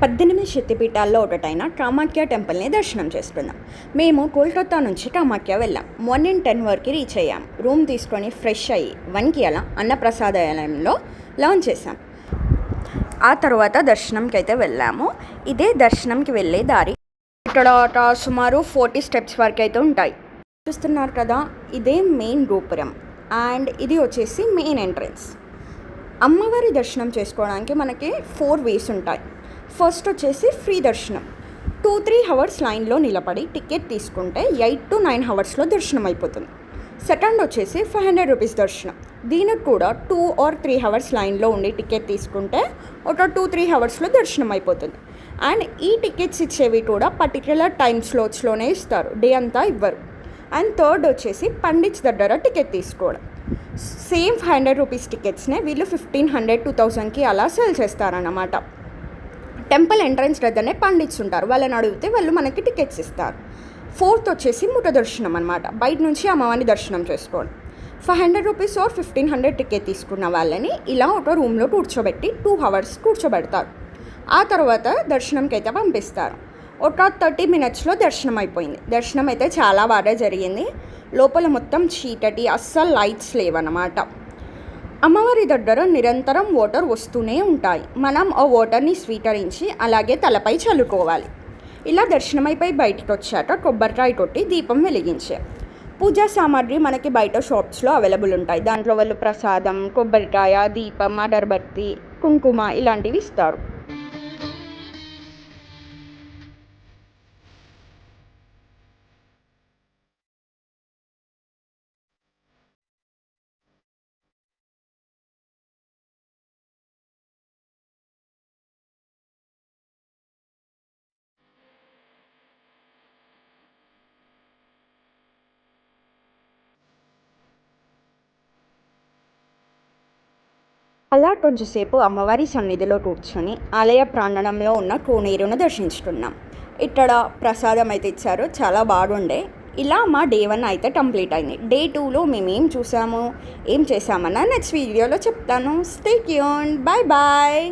18 శక్తిపీఠాల్లో ఒకటైన కామాఖ్య టెంపుల్ని దర్శనం చేసుకుందాం. మేము కోల్కతా నుంచి కామాఖ్య వెళ్ళాం. మార్నింగ్ 10 వరకు రీచ్ అయ్యాం. రూమ్ తీసుకొని ఫ్రెష్ అయ్యి 1కి అలా అన్నప్రసాదాలయంలో లాంచ్ చేసాం. ఆ తర్వాత దర్శనంకి అయితే వెళ్ళాము. ఇదే దర్శనంకి వెళ్ళే దారి. ఇక్కడ సుమారు 40 స్టెప్స్ వరకు అయితే ఉంటాయి. చూస్తున్నారు కదా, ఇదే మెయిన్ గోపురం అండ్ ఇది వచ్చేసి మెయిన్ ఎంట్రన్స్. అమ్మవారి దర్శనం చేసుకోవడానికి మనకి 4 వేస్ ఉంటాయి. ఫస్ట్ వచ్చేసి ఫ్రీ దర్శనం. 2-3 అవర్స్ లైన్లో నిలబడి టికెట్ తీసుకుంటే 8 to 9 అవర్స్లో దర్శనం అయిపోతుంది. సెకండ్ వచ్చేసి 500 రూపీస్ దర్శనం. దీనికి కూడా 2 or 3 అవర్స్ లైన్లో ఉండి టికెట్ తీసుకుంటే ఒక 2-3 అవర్స్లో దర్శనం అయిపోతుంది. అండ్ ఈ టికెట్స్ ఇచ్చేవి కూడా పర్టిక్యులర్ టైమ్ స్లాట్స్లోనే ఇస్తారు, డే అంతా ఇవ్వరు. అండ్ థర్డ్ వచ్చేసి పండిట్స్ దగ్గర టికెట్ తీసుకోవడం. సేమ్ 500 రూపీస్ టికెట్స్నే వీళ్ళు 1500-2000కి అలా సేల్ చేస్తారన్నమాట. టెంపుల్ ఎంట్రన్స్ దగ్గరనే పండిట్స్ ఉంటారు, వాళ్ళని అడిగితే వాళ్ళు మనకి టికెట్స్ ఇస్తారు. ఫోర్త్ వచ్చేసి ముఠ దర్శనం అనమాట. బయట నుంచి అమ్మవారిని దర్శనం చేసుకోవడం. 500 రూపీస్ ఆర్ 1500 టికెట్ తీసుకున్న వాళ్ళని ఇలా ఒక రూమ్లో కూర్చోబెట్టి 2 అవర్స్ కూర్చోబెడతారు. ఆ తర్వాత దర్శనంకి అయితే పంపిస్తారు. ఒక 30 మినిట్స్లో దర్శనం అయిపోయింది. దర్శనం అయితే చాలా బాగా జరిగింది. లోపల మొత్తం చీకటి, అస్సలు లైట్స్ లేవన్నమాట. అమ్మవారి దగ్గర నిరంతరం వాటర్ వస్తూనే ఉంటాయి. మనం ఆ వాటర్ని స్వీకరించి అలాగే తలపై చల్లుకోవాలి. ఇలా దర్శనం అయిపోయి బయటకు వచ్చాక కొబ్బరికాయ కొట్టి దీపం వెలిగించే. పూజా సామాగ్రి మనకి బయట షాప్స్లో అవైలబుల్ ఉంటాయి. దాంట్లో వాళ్ళు ప్రసాదం, కొబ్బరికాయ, దీపం, అగరబత్తి, కుంకుమ ఇలాంటివి ఇస్తారు. అలా కొంచెంసేపు అమ్మవారి సన్నిధిలో కూర్చొని ఆలయ ప్రాంగణంలో ఉన్న కోనేరును దర్శించుకున్నాం. ఇక్కడ ప్రసాదం అయితే ఇచ్చారు, చాలా బాగుండే. ఇలా మా డే 1 అయితే కంప్లీట్ అయింది. డే 2లో మేము ఏం చూసాము, ఏం చేసామన్నా నెక్స్ట్ వీడియోలో చెప్తాను. Stay tuned. Bye bye.